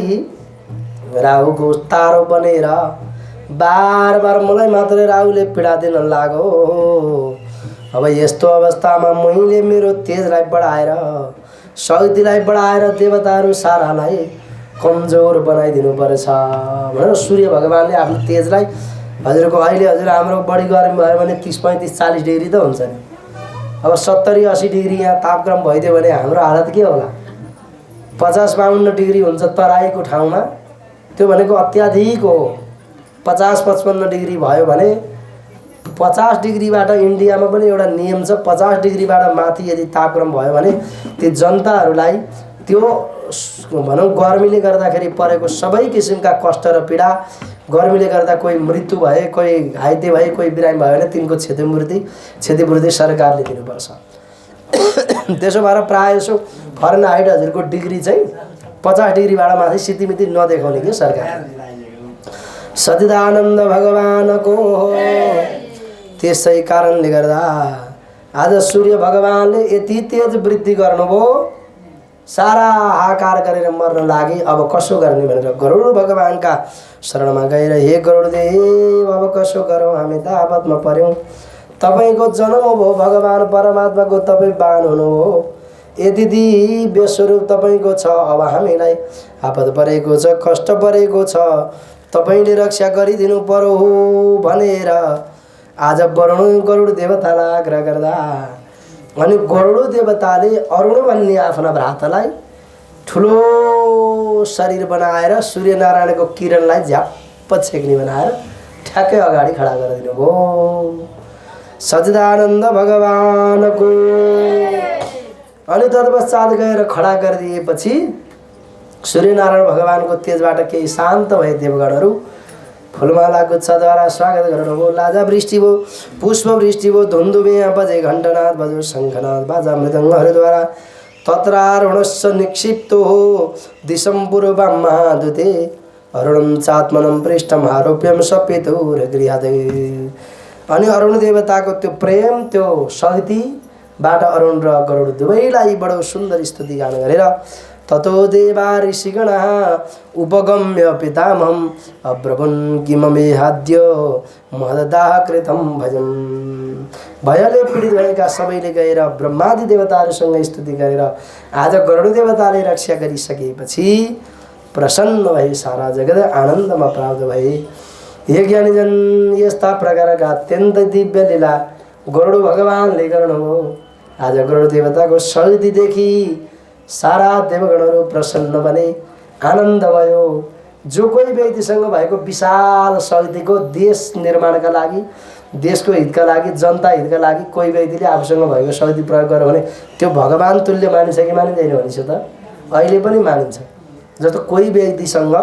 राहुको तारो बनेर बार बार मलाई मात्रै राहुले पीडा दिन लाग्यो। अब यस्तो अवस्थामा मैले मेरो तेजलाई बढाएर शक्तिलाई बढाएर देवताहरू सारालाई कमजोर बनाइदिनु पर्छ भनेर सूर्य भगवानले आफ्नो तेजलाई हजुरको अहिले हजुर हाम्रो बढी गर्मी भयो भने 30, 35, 40 डिग्री त हुन्छ नि। अब 70, 80 डिग्री यहाँ तापक्रम भइदियो भने हाम्रो हालत के होला? 50, 52 डिग्री हुन्छ तराईको ठाउँमा। त्यो भनेको अत्याधिक हो। 50, 55 डिग्री भयो भने 50 डिग्रीबाट इन्डियामा पनि एउटा नियम छ। 50 डिग्रीबाट माथि यदि तापक्रम भयो भने ती जनताहरूलाई त्यो भनौँ गर्मीले गर्दाखेरि परेको सबै किसिमका कष्ट र पीडा, गर्मीले गर्दा कोही मृत्यु भए, कोही घाइते भए, कोही बिरामी भयो भने तिनको क्षतिपूर्ति सरकारले दिनुपर्छ। त्यसो भएर प्रायः यसो फरेनहाइट हजुरको डिग्री चाहिँ 50 डिग्रीबाट माथि सितिमिति नदेखाउने कि सरकार। सच्चिदानन्द भगवानको त्यसै कारणले गर्दा आज सूर्य भगवानले यति तेज वृद्धि गर्नुभयो, सारा हाहाकार गरेर मर्न लागे। अब कसो गर्ने भनेर गरुड भगवानका शरणमा गएर हे गरुडदेव अब कसो गरौँ, हामी त आपतमा पर्यौँ। तपाईँको जन्म भयो, भगवान परमात्माको तपाईँ बाण हुनुभयो, यदि दिव्य स्वरूप तपाईँको छ। अब हामीलाई आपत परेको छ, कष्ट परेको छ, तपाईँले रक्षा गरिदिनु पर्यो भनेर आज वरुण गरुड देवतालाई आग्रह गर्दा अनि गरुड देवताले अरुण भन्ने आफ्ना भ्रातालाई ठुलो शरीर बनाएर सूर्यनारायणको किरणलाई झ्याप्प छेक्ने बनाएर ठ्याक्कै अगाडि खडा गरिदिनु भयो। सच्चिदानन्द भगवानको अनि तत्पश्चात गएर खडा गरिदिएपछि सूर्यनारायण भगवानको तेजबाट केही शान्त भए देवगणहरू फुलमाला गुच्छद्वारा स्वागत गर्नुभयो। लाजा वृष्टि भयो, पुष्प वृष्टि भयो, धुन्धुबिया बजे, घण्टनाद बजो, शङ्खनाद बाजा मृदङ्गहरूद्वारा तत्रारुणश्च निक्षिप्तो दिशं पूर्वं महादूते अरुणं चात्मनं पृष्ठम् आरोप्यं सपेतुर्गृहादे। अनि अरुण देवताको त्यो प्रेम, त्यो शक्तिबाट अरुण र गरुड दुवैलाई बडो सुन्दर स्तुति गान गरेर ततो देवा ऋषिगणः उपगम्य पितामहम् अब्रवन् किममेहाद्य महदाह कृतं भजन्। भयले पीडित भएका सबैले गएर ब्रह्मादि देवताहरूसँग स्तुति गरेर आज गरुड देवताले रक्षा गरिसकेपछि प्रसन्न भए, सारा जगत आनन्दमा प्राप्त भए। हे ज्ञानीजन, यस्ता प्रकारका अत्यन्त दिव्य लीला गरुड भगवानले गर्नुभयो। आज गरुड देवताको शक्तिदेखि सारा देवगणहरू प्रसन्न बने, आनन्द भयो। जो कोही व्यक्तिसँग भएको विशाल शक्तिको देश निर्माणका लागि, देशको हितका लागि, जनता हितका लागि कोही व्यक्तिले आफूसँग भएको शक्ति प्रयोग गर्यो भने त्यो भगवान तुल्य मानिन्छ कि मानिँदैन भनिन्छ त? अहिले पनि मानिन्छ। जस्तो कोही व्यक्तिसँग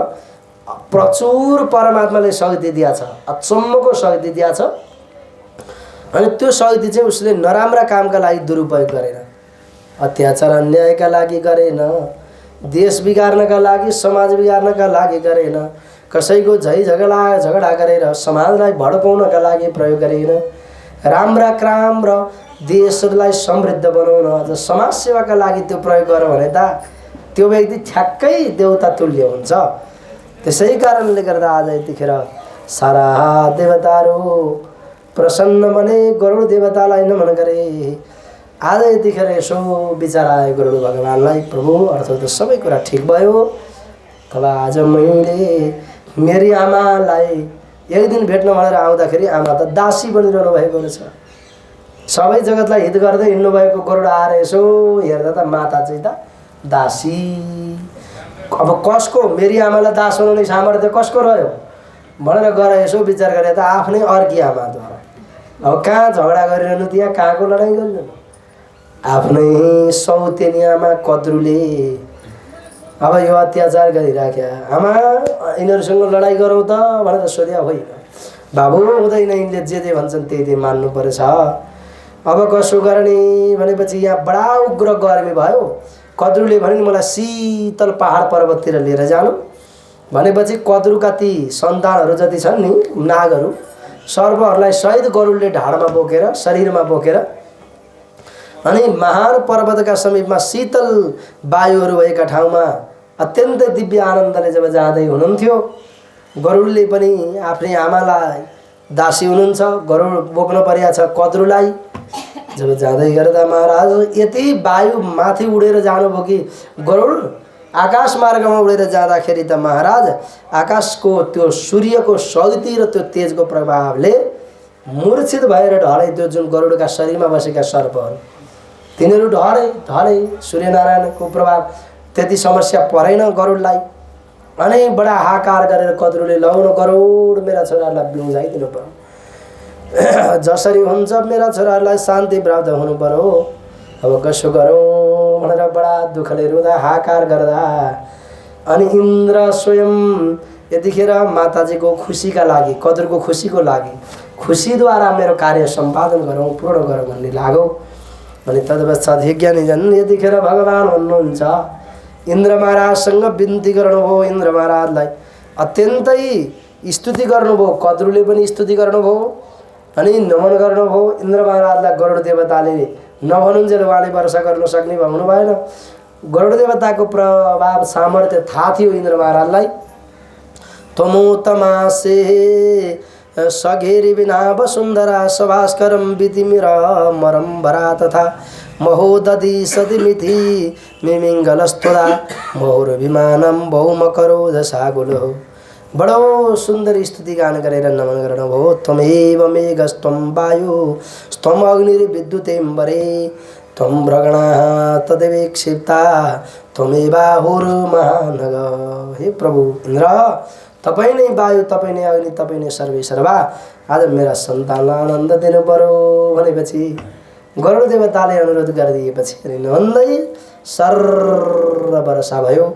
प्रचुर परमात्माले शक्ति दिएको छ, अचम्मको शक्ति दिएको छ, अनि त्यो शक्ति चाहिँ उसले नराम्रा कामका लागि दुरुपयोग गरेन, अत्याचार अन्यायका लागि गरेन, देश बिगार्नका लागि, समाज बिगार्नका लागि गरेन, कसैको झगडा गरेर समाजलाई भड्काउनका लागि प्रयोग गरेन, राम्रा काम र देशलाई समृद्ध बनाउन अझ समाज सेवाका लागि त्यो प्रयोग गर भने त त्यो व्यक्ति ठ्याक्कै देवता तुल्य हुन्छ। त्यसै कारणले गर्दा आज यतिखेर सारा देवताहरू प्रसन्न बने, गरुड देवतालाई नमन गरे। आज यतिखेर यसो विचार आयो गरुड भगवानलाई, प्रभु अर्थात् सबै कुरा ठिक भयो, तब आज मैले मेरी आमालाई एक दिन भेट्न भनेर आउँदाखेरि आमा त दासी बनिरहनु भएको रहेछ। सबै जगतलाई हित गर्दै हिँड्नु भएको गरुड आएर यसो हेर्दा त माता चाहिँ त दासी। अब कसको, मेरी आमालाई दास बनाउने सामर्थ्य कसको रह्यो भनेर गएर यसो विचार गरे त आफ्नै अर्की आमाद्वारा। अब कहाँ झगडा गरिरहनु, त्यहाँ कहाँको लडाइँ गरिरहनु, आफ्नै सौतेनी आमा कद्रुले अब यो अत्याचार गरिराख्या। आमा यिनीहरूसँग लडाइँ गरौँ त भनेर सोध्या, होइन बाबु हुँदैन, यिनले जे भन्छन् त्यही मान्नु परेछ। अब कसो गर्ने भनेपछि यहाँ बडा उग्र गर्मी भयो। कद्रुले भने मलाई शीतल पहाड पर्वततिर लिएर जानु भनेपछि कद्रुका ती सन्तानहरू जति छन् नि नागहरू, सर्पहरूलाई सहित गरुडले ढाडमा बोकेर, शरीरमा बोकेर अनि महान पर्वतका समीपमा शीतल वायुहरू भएका ठाउँमा अत्यन्तै दिव्य आनन्दले जब जाँदै हुनुहुन्थ्यो, गरुडले पनि आफ्नै आमालाई दासी हुनुहुन्छ, गरुड बोक्न परेको छ कद्रुलाई। जब जाँदै गर्दा महाराज यति वायु माथि उडेर जानुभयो कि गरुड आकाश मार्गमा उडेर जाँदाखेरि त महाराज आकाशको त्यो सूर्यको शक्ति र त्यो तेजको प्रभावले मूर्छित भएर ढले। त्यो जुन गरुडका शरीरमा बसेका सर्पहरू तिनीहरू ढले। सूर्यनारायणको प्रभाव त्यति समस्या परेन गरुडलाई। अनि बडा हाकार गरेर कद्रुले लौन गरुड मेरा छोराहरूलाई बिउजाइदिनु पर्यो, जसरी हुन्छ मेरा छोराहरूलाई शान्ति प्राप्त हुनु पर्यो, अब कसो गरौँ भनेर बडा दुःखले रुँदा हाकार गर्दा अनि इन्द्र स्वयं यतिखेर माताजीको खुसीका लागि, कद्रुको खुसीको लागि, खुसीद्वारा मेरो कार्य सम्पादन गरौँ, पूर्ण गरौँ भन्ने लाग्यो। अनि तत्पश्चात यज्ञानीजन यतिखेर भगवान हुनुहुन्छ, इन्द्र महाराजसँग बिन्ती गर्नुभयो। इन्द्र महाराजलाई अत्यन्तै स्तुति गर्नुभयो, कद्रुले पनि स्तुति गर्नुभयो अनि नमन गर्नुभयो। इन्द्र महाराजलाई गरुड देवताले नभनुन्जेल उहाँले वर्षा गर्न सक्ने भन्नु भएन। गरुड देवताको प्रभाव सामर्थ्य थाहा थियो इन्द्र महाराजलाई। तमोतमासे सघेरी विना वसुन्धरा सभास्करम विधिमिर मरम भरा तथा महोदधि सतिमिथि मिमिङ्गलस्तुदा महुर विमानम बहुमकरो दशागुलो। बडो सुन्दर स्तुति गान गरेर नमन गर्नुभयो। त्वमेव मेघस्त्वं वायु स्त्वं अग्निर्विद्युतेम्बरे त्वं भ्रगणाः तदेवेक्षिप्ता त्वमेवाहुर्महानग। हे प्रभु इन्द्र, तपाईँ नै वायु, तपाईँ नै अग्नि, तपाईँ नै सर्वेसर्वा। आज मेरा सन्तानलाई आनन्द दिनु पर्यो भनेपछि गरुड देवताले अनुरोध गरिदिएपछि नन्दै सर्र वर्षा भयो।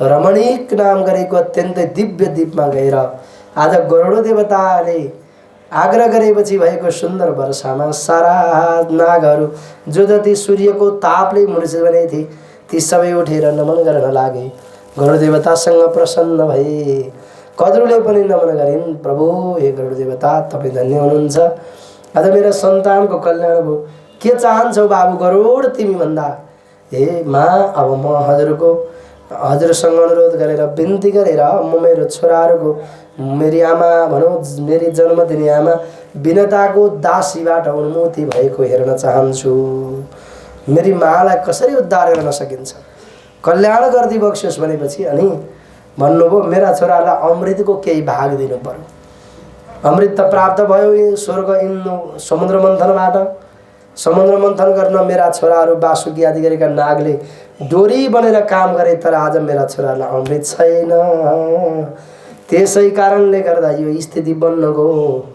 रमणीक नाम गरेको अत्यन्तै दिव्य द्वीपमा गएर आज गरुड देवताले आग्रह गरेपछि भएको सुन्दर वर्षामा सारा नागहरू जो जति सूर्यको तापले मूर्छित बने थिए ती सबै उठेर नमन गर्न लागे। गरुड देवतासँग प्रसन्न भए। कद्रुले पनि नमन गरिन्। प्रभु हे गरुड देवता, तपाईँ धन्य हुनुहुन्छ, आज मेरो सन्तानको कल्याण भयो। के चाहन्छौ बाबु गरुड तिमी भन्दा? हे माँ, अब म हजुरसँग अनुरोध गरेर बिन्ती गरेर म मेरो छोराहरूको, मेरी आमा भनौँ, मेरी जन्म दिने आमा विनताको दासीबाट उन्मुक्ति भएको हेर्न चाहन्छु। मेरी मालाई कसरी उद्धार गर्न सकिन्छ, कल्याण गर्दै बक्सियोस् भनेपछि अनि भन्नुभयो मेरा छोरालाई अमृतको केही भाग दिनु पर्यो। अमृत त प्राप्त भयो स्वर्ग समुद्र मन्थनबाट। समुद्र मन्थन गर्न मेरा छोराहरू वासुकी आदि गरेका नागले डोरी बनेर काम गरे, तर आज मेरा छोरालाई अमृत छैन। त्यसै कारणले गर्दा यो स्थिति बन्न गयो।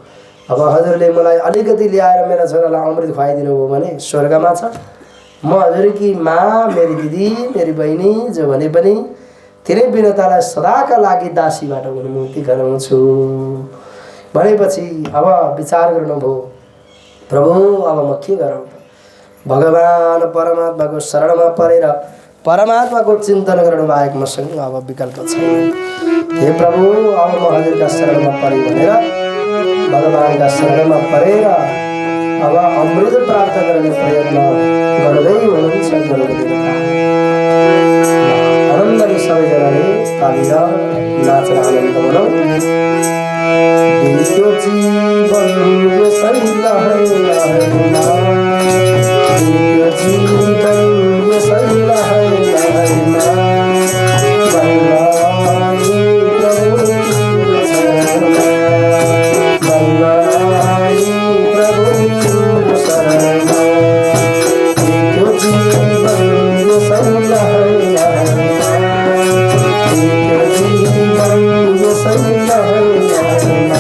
अब हजुरले मलाई अलिकति ल्याएर मेरा छोरालाई अमृत खुवाइदिनु भयो भने स्वर्गमा छ। म हजुरकी माँ, मेरी दिदी, मेरी बहिनी जो भने पनि तिनै विनतालाई सदाका लागि दासीबाट उन्मुक्ति गराउँछु भनेपछि अब विचार गर्नुभयो, प्रभु अब म के गरौँ त? भगवान परमात्माको शरणमा परेर परमात्माको चिन्तन गर्नु बाहेक मसँग अब विकल्प छैन। हे प्रभु अब म हजुरका शरणमा परे भनेर भगवानका शरणमा परेर अब अमृत प्राप्त गर्ने प्रयत्न गर्दै हुनुहुन्छ। आनन्दले सबैजनाले तालेर नाचेर आनन्द मनाऊ। यो जीवन यसै लहैलाहैमा, यो जीवन यसै लहैलाहैमा, बल्लाइ प्रभु शरणमा, बल्लाइ प्रभु शरणमा, यो जीवन यसै लहैलाहैमा, यो जीवन यसै लहैलाहैमा,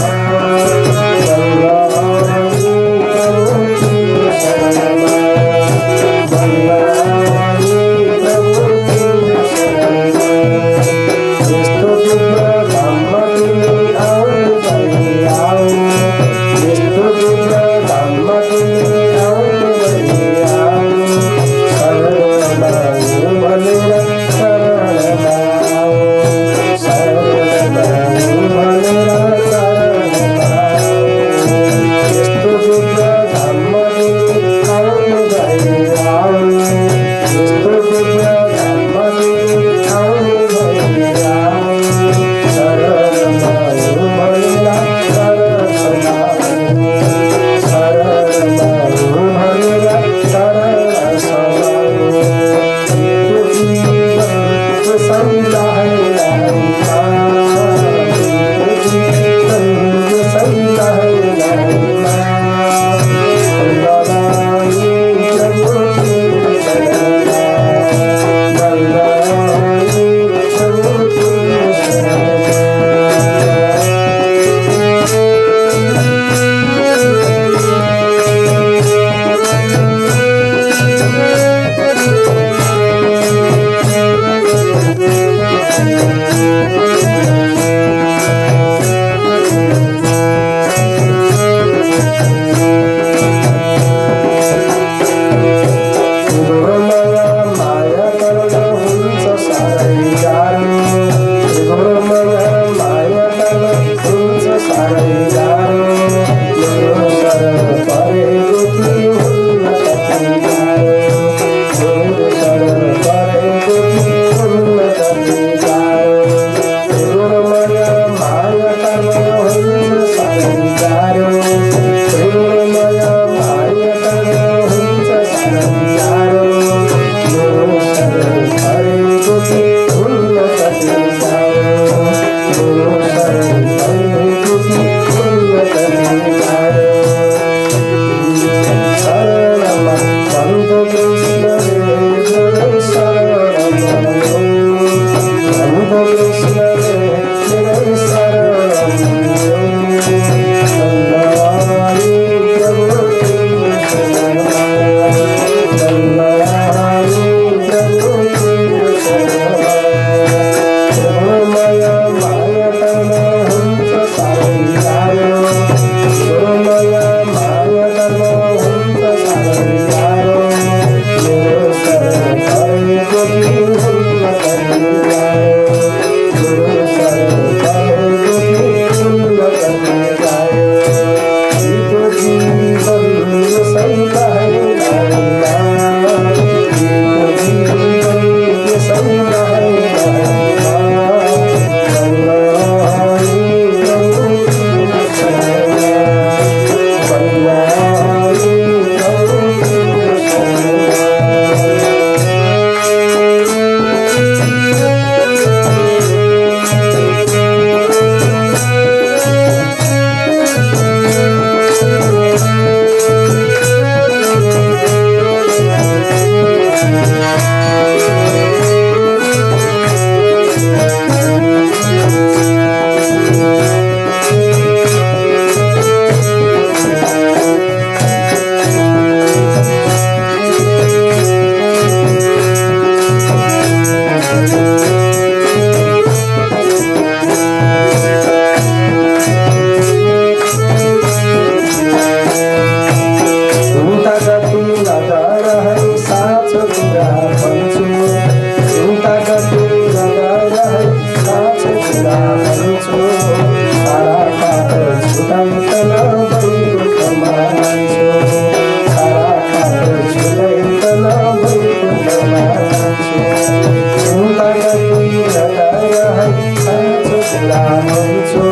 कुरा भन्छु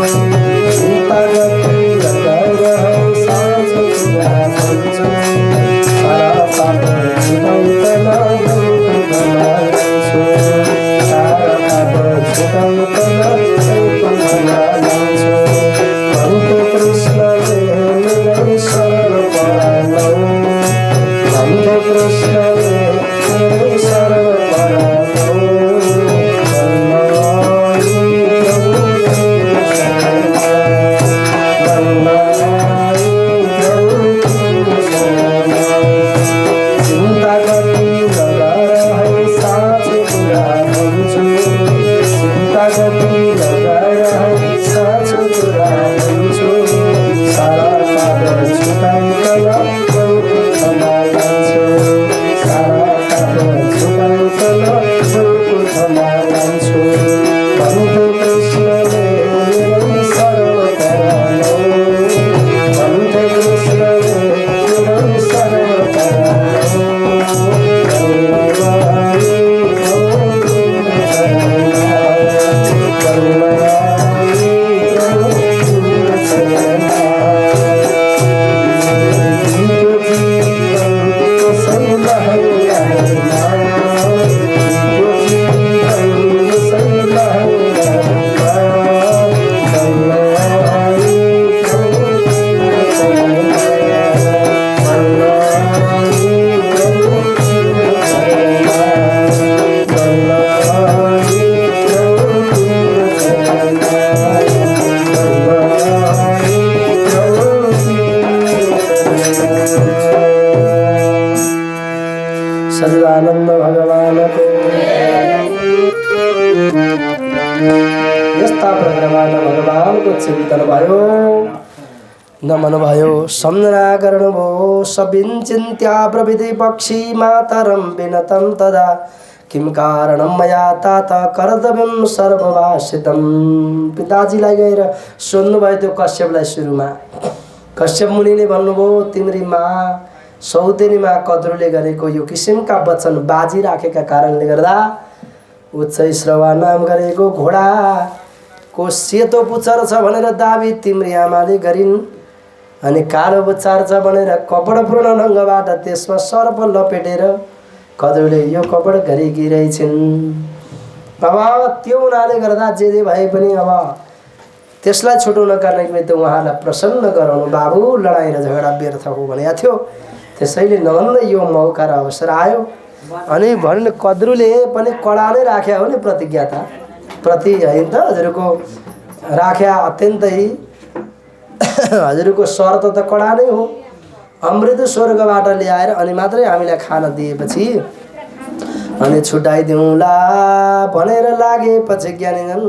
चिन्ता गति लगाइरहँ साँझ कुरा भन्छु सारा पाप छुटाउन वैकुण्ठमा लान्छु सारा पाप छुटाउन वैकुण्ठमा लान्छु भन्थे कृष्णले मेरै शरण परालौ भन्थे कृष्णले मेरै शरण परालौ चिन्ता गति लगाएर साँचो कुरा भन्छु चिन्ता गति लगाएर साँचो कुरा भन्छु सारा पाप छुटाइकन वैकुण्ठमा लान्छु सारा पाप छुटाइकन वैकुण्ठमा लान्छु भन्थे कृष्णले मेरै शरण परालौ भन्थे कृष्णले मेरै शरण सच्चिदानन्द भगवानको यस्ता प्रकारबाट भगवानको चिन्तन भयो नमन भयो सम्झना गर्नुभयो सविचिन्त्या प्रविधि पक्षी मातरं विनतं तदा किं कारणं मया तात कर्तव्यं सर्वभाषितं पिताजीलाई गएर सोध्नुभयो त्यो कश्यपलाई सुरुमा कश्यप मुनिले भन्नुभयो तिम्री माँ सौतेनी माँ कद्रुले गरेको यो किसिमका वचन बाजी राखेका कारणले गर्दा उच्च श्रवा नाम गरेको घोडाको सेतो पुच्छर छ भनेर दाबी तिम्री आमाले गरिन् अनि कालो पुच्छर छ भनेर कपडपूर्ण ढङ्गबाट त्यसमा सर्प लपेटेर कद्रुले यो कपड गरेकी रहेछिन्। अब त्यो हुनाले गर्दा जे भए पनि अब त्यसलाई छुटाउनका निमित्त उहाँलाई प्रसन्न गराउनु बाबु लडाइँ र झगडा व्यर्थ हो भनेको थियो। त्यसैले नमनलाई यो मौका र अवसर आयो अनि भन्ने कद्रुले पनि कडा नै राख्या हो नि प्रतिज्ञा त प्रति होइन त हजुरको राख्या अत्यन्तै हजुरको शर्त त कडा नै हो। अमृत स्वर्गबाट ल्याएर अनि मात्रै हामीलाई खान दिएपछि अनि छुटाइदिउँला भनेर लागेपछि ज्ञानीजन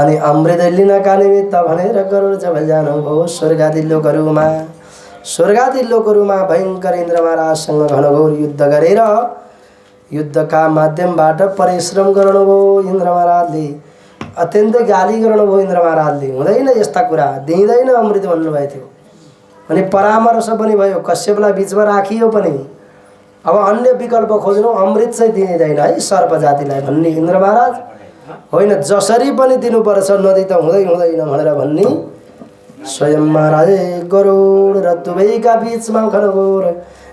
अनि अमृत लिनका निमित्त भनेर गरुड जब जानुभयो स्वर्गादि लोकहरूमा भयङ्कर इन्द्र महाराजसँग घनघोर युद्ध गरेर युद्धका माध्यमबाट परिश्रम गर्नुभयो। इन्द्र महाराजले अत्यन्तै गाली गर्नुभयो। इन्द्र महाराजले हुँदैन यस्ता कुरा दिँदैन अमृत भन्नुभएको थियो। अनि परामर्श पनि भयो कश्यपलाई बिचमा राखियो पनि अब अन्य विकल्प खोज्नु अमृत चाहिँ दिँदैन है सर्प जातिलाई भन्ने इन्द्र महाराज होइन जसरी पनि दिनुपर्छ नदी त हुँदैन भनेर भन्ने स्वयं महाराज गरुड र दुवैका बिचमा घनघोर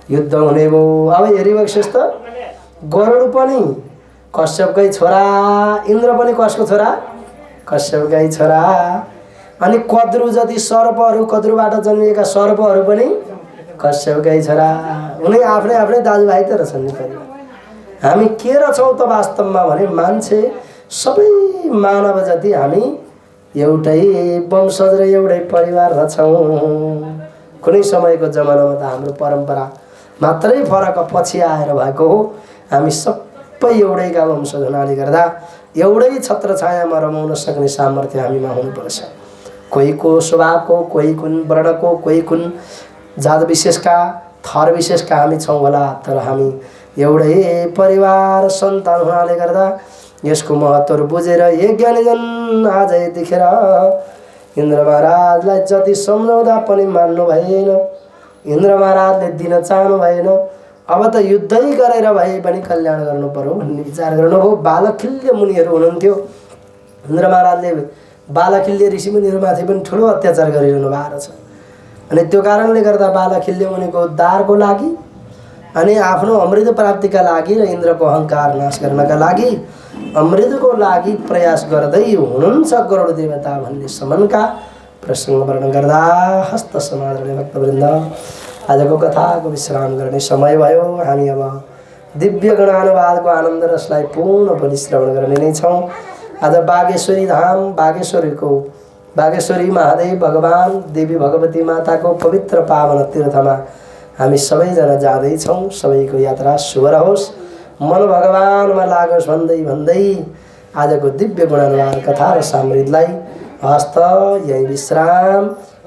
युद्ध हुने भयो। अब हेरिबक्सेस् त गरुड पनि कश्यपकै छोरा इन्द्र पनि कसको छोरा कश्यपकै छोरा अनि कद्रु जति सर्पहरू कद्रुबाट जन्मिएका सर्पहरू पनि कश्यपकै छोरा उनी आफ्नै आफ्नै दाजुभाइ त रहेछन् नि परिवार। हामी के रहेछौँ त वास्तवमा भने मान्छे सबै मानव जाति हामी एउटै वंशज र एउटै परिवार रहेछौँ। कुनै समयको जमानामा त हाम्रो परम्परा मात्रै फरक पछि आएर भएको हो। हामी सबै एउटैका वंशज हुनाले गर्दा एउटै छत्र छायामा रमाउन सक्ने सामर्थ्य हामीमा हुनुपर्छ। कोही को स्वभावको कोही कुन वर्णको कोही कुन जात विशेषका थर विशेषका हामी छौँ होला तर हामी एउटै परिवार सन्तान हुनाले गर्दा यसको महत्त्व बुझेर एक ज्ञानीजन आज यतिखेर इन्द्र महाराजलाई जति सम्झाउँदा पनि मान्नु भएन। इन्द्र महाराजले दिन चाहनु भएन। अब त युद्धै गरेर भए पनि कल्याण गर्नु पर्यो भन्ने विचार गर्नुभयो। बालखिल्य मुनिहरू हुनुहुन्थ्यो इन्द्र महाराजले बालखिल्य ऋषिमुनिहरूमाथि पनि ठुलो अत्याचार गरिरहनु भएको छ। अनि त्यो कारणले गर्दा बालखिल्य मुनिको उद्धारको लागि अनि आफ्नो अमृत प्राप्तिका लागि र इन्द्रको अहङ्कार नाश गर्नका लागि अमृतको लागि प्रयास गर्दै हुनुहुन्छ गरुड देवता भन्ने सम्मका प्रसङ्ग वर्णन गर्दा हस्त समादरणीय भक्तवृन्द आजको कथाको विश्राम गर्ने समय भयो। हामी अब दिव्य गणानुवादको आनन्द रसलाई पूर्ण पनि श्रवण गर्ने नै छौँ। आज बागेश्वरी धाम बागेश्वरी महादेव भगवान देवी भगवती माताको पवित्र पावन तीर्थमा हामी सबैजना जाँदैछौँ। सबैको यात्रा शुभ रहोस्, मन भगवानमा लागोस् भन्दै भन्दै आजको दिव्य गुणानुवाद कथा र सामृद्धलाई हस्त यही विश्राम।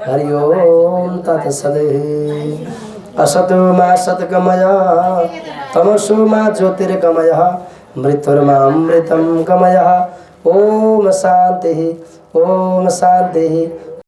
हरि ओम तत्सत्। असतो मा सत्गमय तमसो मा ज्योतिर्गमय मृत्युर्मा अमृतं गमय। ओम शान्ति ओम शान्ति